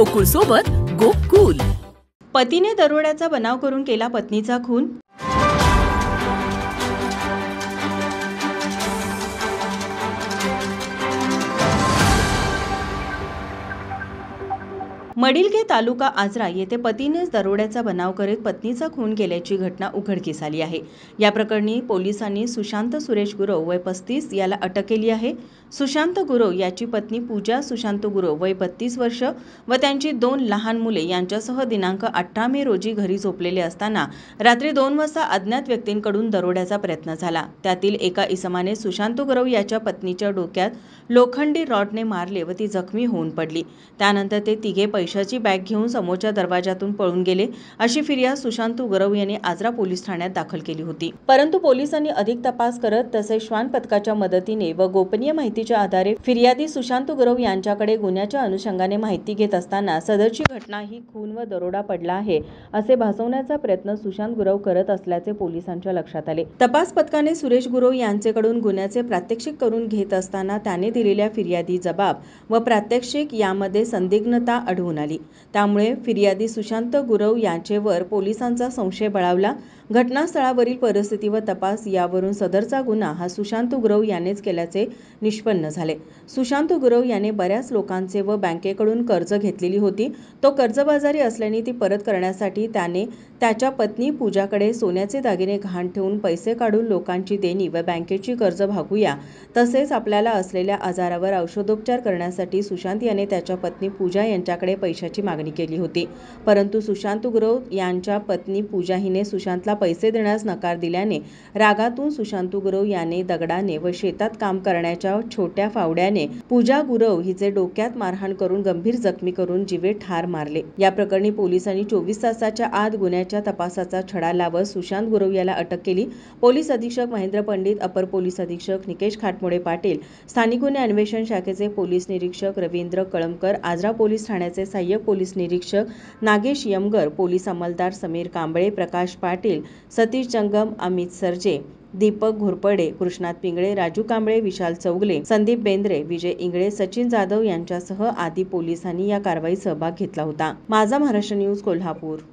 गोकुळ सोबत गोकुल. पतीने दरोड्याचा बनाव करून केला पत्नीचा खून. मडिलगे तालुका आजरा येथे पतीनेच दरोड्याचा बनाव करीत पत्नीचा खून केल्याची घटना उघडकीस आली आहे. या प्रकरणी पोलिसांनी सुशांत सुरेश गुरव वय 35 याला अटक केली आहे. सुशांत गुरव याची पत्नी पूजा सुशांत गुरव वय 32 वर्ष व त्यांची 2 लहान मुले यांच्यासह दिनांक 18 मे रोजी घरी झोपलेले असताना रात्री 2 वाजता अज्ञात व्यक्तींकडून दरोड्याचा प्रयत्न झाला. त्यातील एका इसमाने सुशांत गुरव याच्या पत्नीच्या डोक्यात लोखंडी रॉडने मारले व ती जखमी होऊन पडली. त्यानंतर ते तिघे पैशाची बॅग घेऊन समोरच्या दरवाजातून पळून गेले अशी फिर्याद सुशांत गुरव यांनी आजरा पोलीस ठाण्यात दाखल केली होती. परंतु पोलिसांनी अधिक तपास करत तसेच श्वान पथकाच्या मदतीने व गोपनीय माहितीच्या आधारे फिर्यादी सुशांत गुरव यांच्याकडे गुन्ह्याच्या अनुषंगाने माहिती घेत असताना सदरची घटना ही खून व दरोडा पडला आहे असे भासवण्याचा प्रयत्न सुशांत गुरव करत असल्याचे पोलिसांच्या लक्षात आले. तपास पथकाने सुरेश गुरव यांचेकडून गुन्ह्याचे प्रात्यक्षिक करून घेत असताना त्याने दिलेल्या फिर्यादी जबाब व प्रात्यक्षिक यामध्ये संदिग्धता आढळून आली. त्यामुळे फिर्यादी सुशांत गुरव यांचेवर पोलिसांचा संशय बळावला. घटनास्थळावरील परिस्थिती व तपास यावरून सदरचा गुन्हा हा सुशांत गुरव यानेच केल्याचे निष्पन्न झाले. सुशांत गुरव याने बऱ्याच लोकांचे व बँकेकडून कर्ज घेतलेली होती. तो कर्जबाजारी असल्याने ती परत करण्यासाठी त्याने त्याच्या पत्नी पूजाकडे सोन्याचे दागिने गहाण ठेवून पैसे काढून लोकांची देणी व बँकेची कर्ज भागूया तसेच आपल्याला असलेल्या आजारावर औषधोपचार करण्यासाठी सुशांत याने त्याच्या पत्नी पूजा यांच्याकडे पैशाची मागणी केली होती. परंतु सुशांत गुरव यांच्या पत्नी पूजा हिने सुशांतला पैसे देण्यास नकार दिल्याने रागातून सुशांत गुरव याने दगडाने व शेतात काम करण्याच्या छोट्या फावड्याने पूजा गुरव हिचे डोक्यात मारहाण करून गंभीर जखमी करून जीवे ठार मारले. या प्रकरणी पोलिसांनी 24 तासाच्या आत गुन्ह्याच्या तपासाचा छडा लावत सुशांत गुरव याला अटक केली. पोलीस अधीक्षक महेंद्र पंडित, अपर पोलीस अधीक्षक निकेश खाटमोडे पाटील, स्थानिक गुन्हे अन्वेषण शाखेचे पोलीस निरीक्षक रवींद्र कळमकर, आजरा पोलीस ठाण्याचे सहाय्यक पोलीस निरीक्षक नागेश यमगर, पोलीस अंमलदार समीर कांबळे, प्रकाश पाटील, सतीश जंगम, अमित सरजे, दीपक घोरपडे, कृष्णात पिंगळे, राजू कांबळे, विशाल चौगले, संदीप बेंद्रे, विजय इंगळे, सचिन जाधव यांच्यासह आदी पोलिसांनी या कारवाईत सहभाग घेतला होता. माझा महाराष्ट्र न्यूज, कोल्हापूर.